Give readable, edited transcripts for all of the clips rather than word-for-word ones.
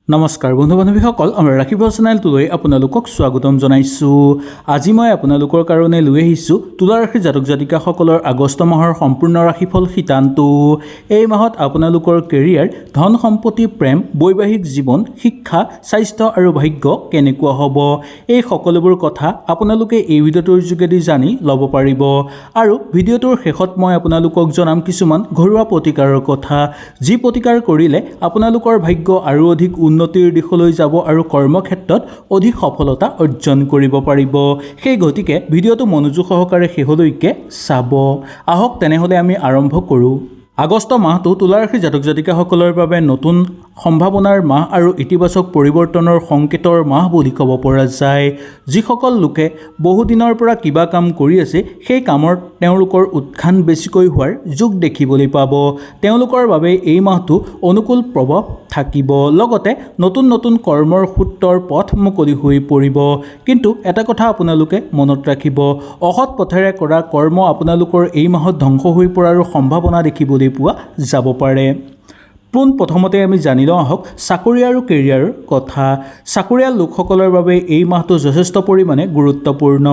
নমস্কাৰ বন্ধু বান্ধৱীসকল আমাৰ ৰাখিব চেনেলটোলৈ আপোনালোকক স্বাগতম জনাইছোঁ। আজি মই আপোনালোকৰ কাৰণে লৈ আহিছোঁ তুলা ৰাশিৰ জাতক জাতিকাসকলৰ আগষ্ট মাহৰ সম্পূৰ্ণ ৰাশিফল শিতানটো। এই মাহত আপোনালোকৰ কেৰিয়াৰ, ধন সম্পত্তি, প্ৰেম, বৈবাহিক জীৱন, শিক্ষা, স্বাস্থ্য আৰু ভাগ্য কেনেকুৱা হ'ব, এই সকলোবোৰ কথা আপোনালোকে এই ভিডিঅ'টোৰ যোগেদি জানি ল'ব পাৰিব। আৰু ভিডিঅ'টোৰ শেষত মই আপোনালোকক জনাম কিছুমান ঘৰুৱা প্ৰতিকাৰৰ কথা, যি প্ৰতিকাৰ কৰিলে আপোনালোকৰ ভাগ্য আৰু অধিক উন্নতিৰ দিশলৈ যাব আৰু কৰ্মক্ষেত্ৰত অধিক সফলতা অৰ্জন কৰিব পাৰিব। সেই গতিকে ভিডিঅ'টো মনোযোগ সহকাৰে শেষলৈকে চাব। আহক তেনেহ'লে আমি আৰম্ভ কৰোঁ। আগষ্ট মাহটো তুলা ৰাশিৰ জাতক জাতিকাসকলৰ বাবে নতুন সম্ভাৱনাৰ মাহ আৰু ইতিবাচক পৰিৱৰ্তনৰ সংকেতৰ মাহ বুলি ক'ব পৰা যায়। যিসকল লোকে বহুদিনৰ পৰা কিবা কাম কৰি আছে, সেই কামৰ তেওঁলোকৰ উত্থান বেছিকৈ হোৱাৰ যোগ দেখিবলৈ পাব। তেওঁলোকৰ বাবে এই মাহটো অনুকূল প্ৰভাৱ থাকিব। লগতে নতুন নতুন কৰ্মৰ সূত্ৰৰ পথ মুকলি হৈ পৰিব। কিন্তু এটা কথা আপোনালোকে মনত ৰাখিব, অসৎ পথেৰে কৰা কৰ্ম আপোনালোকৰ এই মাহত ধ্বংস হৈ পৰাৰ সম্ভাৱনা দেখিবলৈ পোৱা যাব পাৰে। পোনপ্ৰথমতে আমি জানি লওঁ আহক চাকৰি আৰু কেৰিয়াৰৰ কথা। চাকৰিয়াল লোকসকলৰ বাবে এই মাহটো যথেষ্ট পৰিমাণে গুৰুত্বপূৰ্ণ।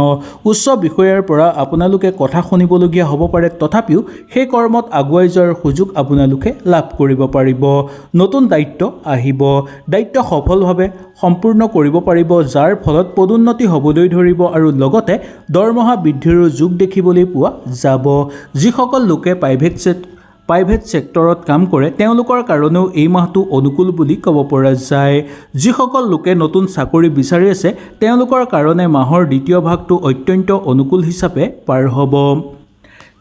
উচ্চ বিষয়াৰ পৰা আপোনালোকে কথা শুনিবলগীয়া হ'ব পাৰে, তথাপিও সেই কৰ্মত আগুৱাই যোৱাৰ সুযোগ আপোনালোকে লাভ কৰিব পাৰিব। নতুন দায়িত্ব আহিব, দায়িত্ব সফলভাৱে সম্পূৰ্ণ কৰিব পাৰিব, যাৰ ফলত পদোন্নতি হ'বলৈ ধৰিব আৰু লগতে দৰমহা বৃদ্ধিৰো যোগ দেখিবলৈ পোৱা যাব। যিসকল লোকে প্ৰাইভেট ছেক্টৰত কাম কৰে, তেওঁলোকৰ কাৰণেও এই মাহটো অনুকূল বুলি ক'ব পৰা যায়। যিসকল লোকে নতুন চাকৰি বিচাৰি আছে, তেওঁলোকৰ কাৰণে মাহৰ দ্বিতীয় ভাগটো অত্যন্ত অনুকূল হিচাপে পাৰ হ'ব।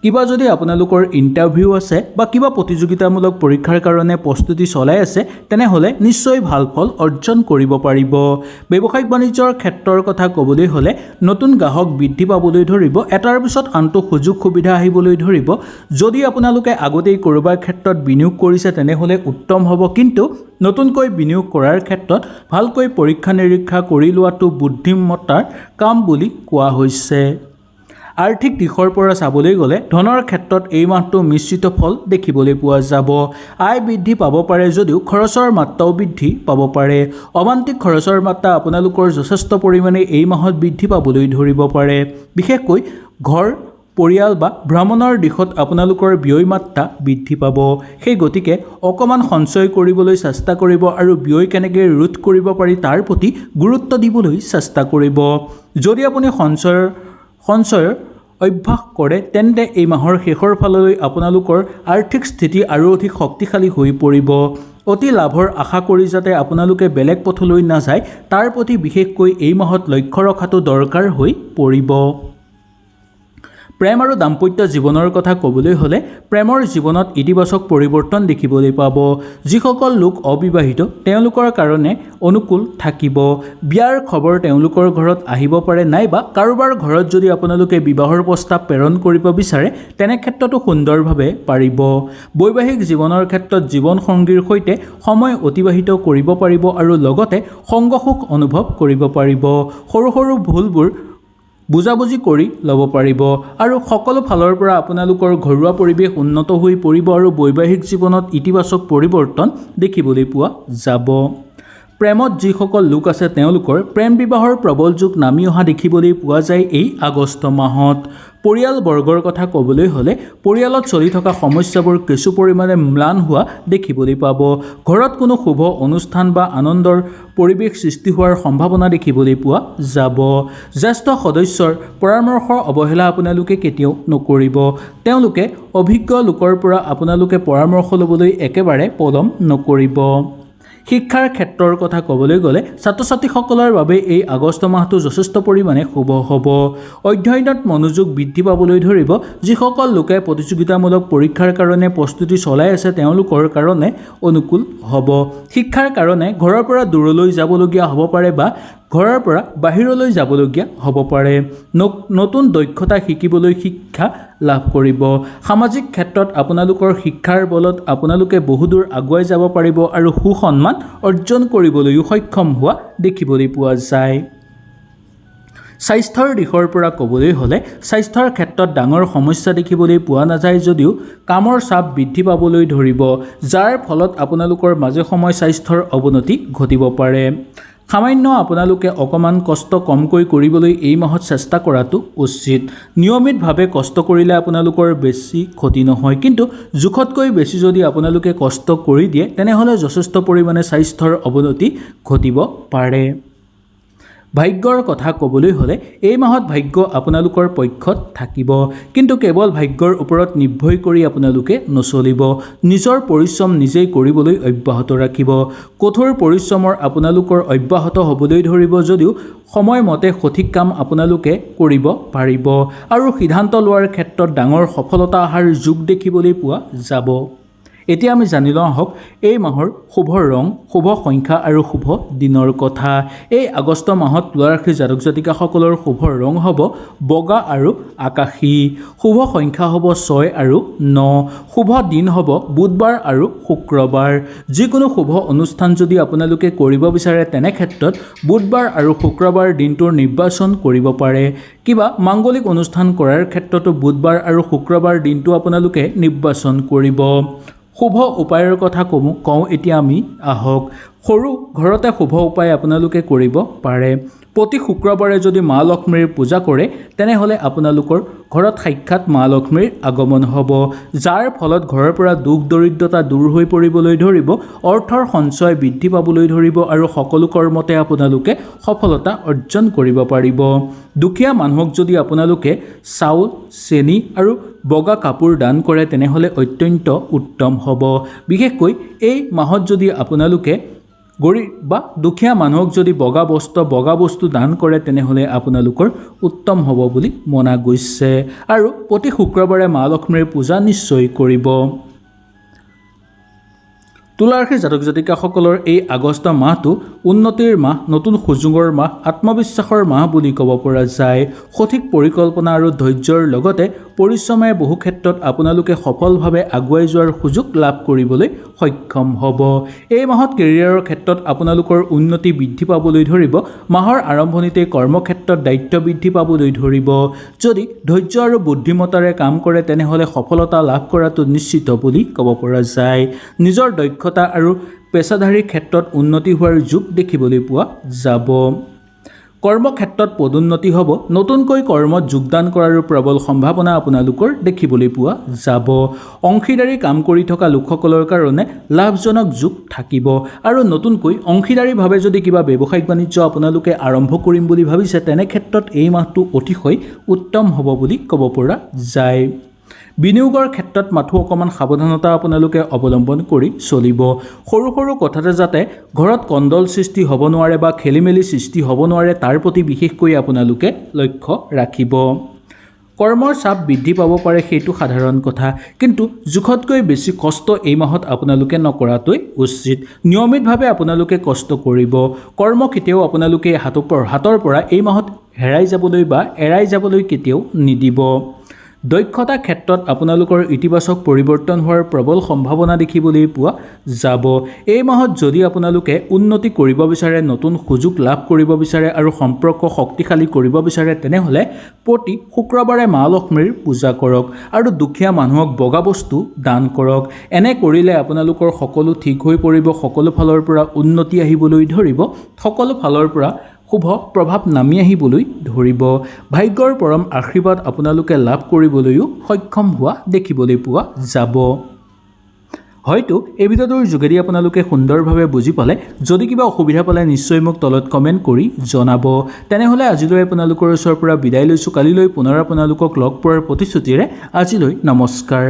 কিবা যদি আপোনালোকৰ ইণ্টাৰভিউ আছে বা কিবা প্ৰতিযোগিতামূলক পৰীক্ষাৰ কাৰণে প্ৰস্তুতি চলাই আছে, তেনেহ'লে নিশ্চয় ভাল ফল অৰ্জন কৰিব পাৰিব। ব্যৱসায়িক বাণিজ্যৰ ক্ষেত্ৰৰ কথা ক'বলৈ হ'লে নতুন গ্ৰাহক বৃদ্ধি পাবলৈ ধৰিব, এটাৰ পিছত আনটো সুযোগ সুবিধা আহিবলৈ ধৰিব। যদি আপোনালোকে আগতেই ক'ৰবাৰ ক্ষেত্ৰত বিনিয়োগ কৰিছে, তেনেহ'লে উত্তম হ'ব, কিন্তু নতুনকৈ বিনিয়োগ কৰাৰ ক্ষেত্ৰত ভালকৈ পৰীক্ষা নিৰীক্ষা কৰি লোৱাটো বুদ্ধিমত্তাৰ কাম বুলি কোৱা হৈছে। আৰ্থিক দিশৰ পৰা চাবলৈ গ'লে ধনৰ ক্ষেত্ৰত এই মাহটো মিশ্ৰিত ফল দেখিবলৈ পোৱা যাব। আয় বৃদ্ধি পাব পাৰে যদিও খৰচৰ মাত্ৰাও বৃদ্ধি পাব পাৰে। অমান্তিক খৰচৰ মাত্ৰা আপোনালোকৰ যথেষ্ট পৰিমাণে এই মাহত বৃদ্ধি পাবলৈ ধৰিব পাৰে। বিশেষকৈ ঘৰ, পৰিয়াল বা ভ্ৰমণৰ দিশত আপোনালোকৰ ব্যয় মাত্ৰা বৃদ্ধি পাব। সেই গতিকে অকণমান সঞ্চয় কৰিবলৈ চেষ্টা কৰিব আৰু ব্যয় কেনেকৈ ৰোধ কৰিব পাৰি তাৰ প্ৰতি গুৰুত্ব দিবলৈ চেষ্টা কৰিব। যদি আপুনি সঞ্চয়ৰ অভ্যাস কৰে, তেন্তে এই মাহৰ শেষৰ ফাললৈ আপোনালোকৰ আৰ্থিক স্থিতি আৰু অধিক শক্তিশালী হৈ পৰিব। অতি লাভৰ আশা কৰি যাতে আপোনালোকে বেলেগ পথলৈ নাযায়, তাৰ প্ৰতি বিশেষকৈ এই মাহত লক্ষ্য ৰখাটো দৰকাৰ হৈ পৰিব। প্ৰেম আৰু দাম্পত্য জীৱনৰ কথা ক'বলৈ হ'লে প্ৰেমৰ জীৱনত ইতিবাচক পৰিৱৰ্তন দেখিবলৈ পাব। যিসকল লোক অবিবাহিত, তেওঁলোকৰ কাৰণে অনুকূল থাকিব। বিয়াৰ খবৰ তেওঁলোকৰ ঘৰত আহিব পাৰে, নাইবা কাৰোবাৰ ঘৰত যদি আপোনালোকে বিবাহৰ প্ৰস্তাৱ প্ৰেৰণ কৰিব বিচাৰে, তেনে ক্ষেত্ৰতো সুন্দৰভাৱে পাৰিব। বৈবাহিক জীৱনৰ ক্ষেত্ৰত জীৱনসংগীৰ সৈতে সময় অতিবাহিত কৰিব পাৰিব আৰু লগতে সংগসুখ অনুভৱ কৰিব পাৰিব। সৰু সৰু ভুলবোৰ বুজাবুজি কৰি ল'ব পাৰিব আৰু সকলো ফালৰ পৰা আপোনালোকৰ ঘৰুৱা পৰিৱেশ উন্নত হৈ পৰিব আৰু বৈবাহিক জীৱনত ইতিবাচক পৰিৱৰ্তন দেখিবলৈ পোৱা যাব। প্ৰেমত যিসকল লোক আছে, তেওঁলোকৰ প্ৰেম বিবাহৰ প্ৰবল যুগ নামি অহা দেখিবলৈ পোৱা যায় এই আগষ্ট মাহত। পৰিয়ালবৰ্গৰ কথা ক'বলৈ হ'লে পৰিয়ালত চলি থকা সমস্যাবোৰ কিছু পৰিমাণে ম্লান হোৱা দেখিবলৈ পাব। ঘৰত কোনো শুভ অনুষ্ঠান বা আনন্দৰ পৰিৱেশ সৃষ্টি হোৱাৰ সম্ভাৱনা দেখিবলৈ পোৱা যাব। জ্যেষ্ঠ সদস্যৰ পৰামৰ্শৰ অৱহেলা আপোনালোকে কেতিয়াও নকৰিব। তেওঁলোকে অভিজ্ঞ লোকৰ পৰা আপোনালোকে পৰামৰ্শ ল'বলৈ একেবাৰে পলম নকৰিব। শিক্ষাৰ ক্ষেত্ৰৰ কথা ক'বলৈ গ'লে ছাত্ৰ ছাত্ৰীসকলৰ বাবে এই আগষ্ট মাহটো যথেষ্ট পৰিমাণে শুভ হ'ব। অধ্যয়নত মনোযোগ বৃদ্ধি পাবলৈ ধৰিব। যিসকল লোকে প্ৰতিযোগিতামূলক পৰীক্ষাৰ কাৰণে প্ৰস্তুতি চলাই আছে, তেওঁলোকৰ কাৰণে অনুকূল হ'ব। শিক্ষাৰ কাৰণে ঘৰৰ পৰা দূৰলৈ যাবলগীয়া হ'ব পাৰে বা ঘৰৰ পৰা বাহিৰলৈ যাবলগীয়া হ'ব পাৰে। নতুন দক্ষতা শিকিবলৈ শিক্ষা লাভ কৰিব। সামাজিক ক্ষেত্ৰত আপোনালোকৰ শিক্ষাৰ বলত আপোনালোকে বহুদূৰ আগুৱাই যাব পাৰিব আৰু সুসন্মান অৰ্জন কৰিবলৈও সক্ষম হোৱা দেখিবলৈ পোৱা যায়। স্বাস্থ্যৰ দিশৰ পৰা ক'বলৈ হ'লে স্বাস্থ্যৰ ক্ষেত্ৰত ডাঙৰ সমস্যা দেখিবলৈ পোৱা নাযায় যদিও কামৰ চাপ বৃদ্ধি পাবলৈ ধৰিব, যাৰ ফলত আপোনালোকৰ মাজে সময়ে স্বাস্থ্যৰ অৱনতি ঘটিব পাৰে। সামান্য আপোনালোকে অকণমান কষ্ট কমকৈ কৰিবলৈ এই মাহত চেষ্টা কৰাটো উচিত। নিয়মিতভাৱে কষ্ট কৰিলে আপোনালোকৰ বেছি ক্ষতি নহয়, কিন্তু জোখতকৈ বেছি যদি আপোনালোকে কষ্ট কৰি দিয়ে তেনেহ'লে যথেষ্ট পৰিমাণে স্বাস্থ্যৰ অৱনতি ঘটিব পাৰে। ভাগ্যৰ কথা ক'বলৈ হ'লে এই মাহত ভাগ্য আপোনালোকৰ পক্ষত থাকিব, কিন্তু কেৱল ভাগ্যৰ ওপৰত নিৰ্ভৰ কৰি আপোনালোকে নচলিব। নিজৰ পৰিশ্ৰম নিজেই কৰিবলৈ অব্যাহত ৰাখিব। কঠোৰ পৰিশ্ৰমৰ আপোনালোকৰ অব্যাহত হ'বলৈ ধৰিব যদিও সময়মতে সঠিক কাম আপোনালোকে কৰিব পাৰিব আৰু সিদ্ধান্ত লোৱাৰ ক্ষেত্ৰত ডাঙৰ সফলতা অহাৰ যোগ দেখিবলৈ পোৱা যাব। এতিয়া আমি জানি লওঁ আহক এই মাহৰ শুভ ৰং, শুভ সংখ্যা আৰু শুভ দিনৰ কথা। এই আগষ্ট মাহত তুলা ৰাশিৰ জাতক জাতিকাসকলৰ শুভ ৰং হ'ব বগা আৰু আকাশী, শুভ সংখ্যা হ'ব 6 আৰু 9, শুভ দিন হ'ব বুধবাৰ আৰু শুক্ৰবাৰ। যিকোনো শুভ অনুষ্ঠান যদি আপোনালোকে কৰিব বিচাৰে তেনে ক্ষেত্ৰত বুধবাৰ আৰু শুক্ৰবাৰ দিনটোৰ নিৰ্বাচন কৰিব পাৰে। কিবা মাংগলিক অনুষ্ঠান কৰাৰ ক্ষেত্ৰতো বুধবাৰ আৰু শুক্ৰবাৰ দিনটো আপোনালোকে নিৰ্বাচন কৰিব। শুভ উপায়ৰ কথা কওঁ এতিয়া আমি আহক। সৰু ঘৰতে শুভ উপায় আপোনালোকে কৰিব পাৰে। প্ৰতি শুক্ৰবাৰে যদি মা লক্ষ্মীৰ পূজা কৰে তেনেহ'লে আপোনালোকৰ ঘৰত সাক্ষাৎ মা লক্ষ্মীৰ আগমন হ'ব, যাৰ ফলত ঘৰৰ পৰা দুখ দৰিদ্ৰতা দূৰ হৈ পৰিবলৈ ধৰিব, অৰ্থৰ সঞ্চয় বৃদ্ধি পাবলৈ ধৰিব আৰু সকলো কৰ্মতে আপোনালোকে সফলতা অৰ্জন কৰিব পাৰিব। দুখীয়া মানুহক যদি আপোনালোকে চাউল, চেনি আৰু বগা কাপোৰ দান কৰে তেনেহ'লে অত্যন্ত উত্তম হ'ব। বিশেষকৈ এই মাহত যদি আপোনালোকে গৰীব বা দুখীয়া মানুহক যদি বগা বস্তু দান কৰে তেনেহ'লে আপোনালোকৰ উত্তম হ'ব বুলি মনা গৈছে। আৰু প্ৰতি শুক্ৰবাৰে মা লক্ষ্মীৰ পূজা নিশ্চয় কৰিব। তুলা ৰাশিৰ জাতক জাতিকাসকলৰ এই আগষ্ট মাহটো উন্নতিৰ মাহ, নতুন সুযোগৰ মাহ, আত্মবিশ্বাসৰ মাহ বুলি ক'ব পৰা যায়। সঠিক পৰিকল্পনা আৰু ধৈৰ্যৰ লগতে পৰিশ্ৰমে বহু ক্ষেত্ৰত আপোনালোকে সফলভাৱে আগুৱাই যোৱাৰ সুযোগ লাভ কৰিবলৈ সক্ষম হ'ব। এই মাহত কেৰিয়াৰৰ ক্ষেত্ৰত আপোনালোকৰ উন্নতি বৃদ্ধি পাবলৈ ধৰিব। মাহৰ আৰম্ভণিতে কৰ্মক্ষেত্ৰত দায়িত্ব বৃদ্ধি পাবলৈ ধৰিব। যদি ধৈৰ্য আৰু বুদ্ধিমত্তাৰে কাম কৰে তেনেহ'লে সফলতা লাভ কৰাটো নিশ্চিত বুলি ক'ব পৰা যায়। নিজৰ দক্ষতা আৰু পেছাদাৰী ক্ষেত্ৰত উন্নতি হোৱাৰ যোগ দেখিবলৈ পোৱা যাব। কৰ্মক্ষেত্ৰত পদোন্নতি হ'ব। নতুনকৈ কৰ্মত যোগদান কৰাৰ প্ৰবল সম্ভাৱনা আপোনালোকৰ দেখিবলৈ পোৱা যাব। অংশীদাৰী কাম কৰি থকা লোকসকলৰ কাৰণে লাভজনক যোগ থাকিব আৰু নতুনকৈ অংশীদাৰীভাৱে যদি কিবা ব্যৱসায়িক বাণিজ্য আপোনালোকে আৰম্ভ কৰিম বুলি ভাবিছে তেনে ক্ষেত্ৰত এই মাহটো অতিশয় উত্তম হ'ব বুলি ক'ব পৰা যায়। বিনিয়োগৰ ক্ষেত্ৰত মাথো অকণমান সাৱধানতা আপোনালোকে অৱলম্বন কৰি চলিব। সৰু সৰু কথাতে যাতে ঘৰত কণ্ডল সৃষ্টি হ'ব নোৱাৰে বা খেলিমেলি সৃষ্টি হ'ব নোৱাৰে তাৰ প্ৰতি বিশেষকৈ আপোনালোকে লক্ষ্য ৰাখিব। কৰ্মৰ চাপ বৃদ্ধি পাব পাৰে সেইটো সাধাৰণ কথা, কিন্তু জোখতকৈ বেছি কষ্ট এই মাহত আপোনালোকে নকৰাটোৱেই উচিত। নিয়মিতভাৱে আপোনালোকে কষ্ট কৰিব। কৰ্ম কেতিয়াও আপোনালোকে হাতৰ পৰা এই মাহত হেৰাই যাবলৈ বা এৰাই যাবলৈ কেতিয়াও নিদিব। দক্ষতা ক্ষেত্ৰত আপোনালোকৰ ইতিবাচক পৰিৱৰ্তন হোৱাৰ প্ৰবল সম্ভাৱনা দেখিবলৈ পোৱা যাব। এই মাহত যদি আপোনালোকে উন্নতি কৰিব বিচাৰে, নতুন সুযোগ লাভ কৰিব বিচাৰে আৰু সম্পৰ্ক শক্তিশালী কৰিব বিচাৰে তেনেহ'লে প্ৰতি শুক্ৰবাৰে মা লক্ষ্মীৰ পূজা কৰক আৰু দুখীয়া মানুহক বগা বস্তু দান কৰক। এনে কৰিলে আপোনালোকৰ সকলো ঠিক হৈ পৰিব, সকলো ফালৰ পৰা উন্নতি আহিবলৈ ধৰিব, সকলো ফালৰ পৰা শুভ প্ৰভাৱ নামি আহিবলৈ ধৰিব। ভাগ্যৰ পৰম আশীৰ্বাদ আপোনালোকে লাভ কৰিবলৈও সক্ষম হোৱা দেখিবলৈ পোৱা যাব। হয়তো এই ভিডিঅ'টোৰ যোগেদি আপোনালোকে সুন্দৰভাৱে বুজি পালে। যদি কিবা অসুবিধা পালে নিশ্চয় মোক তলত কমেণ্ট কৰি জনাব। তেনেহ'লে আজিলৈ আপোনালোকৰ ওচৰৰ পৰা বিদায় লৈছোঁ। কালিলৈ পুনৰ আপোনালোকক লগ পোৱাৰ প্ৰতিশ্ৰুতিৰে আজিলৈ নমস্কাৰ।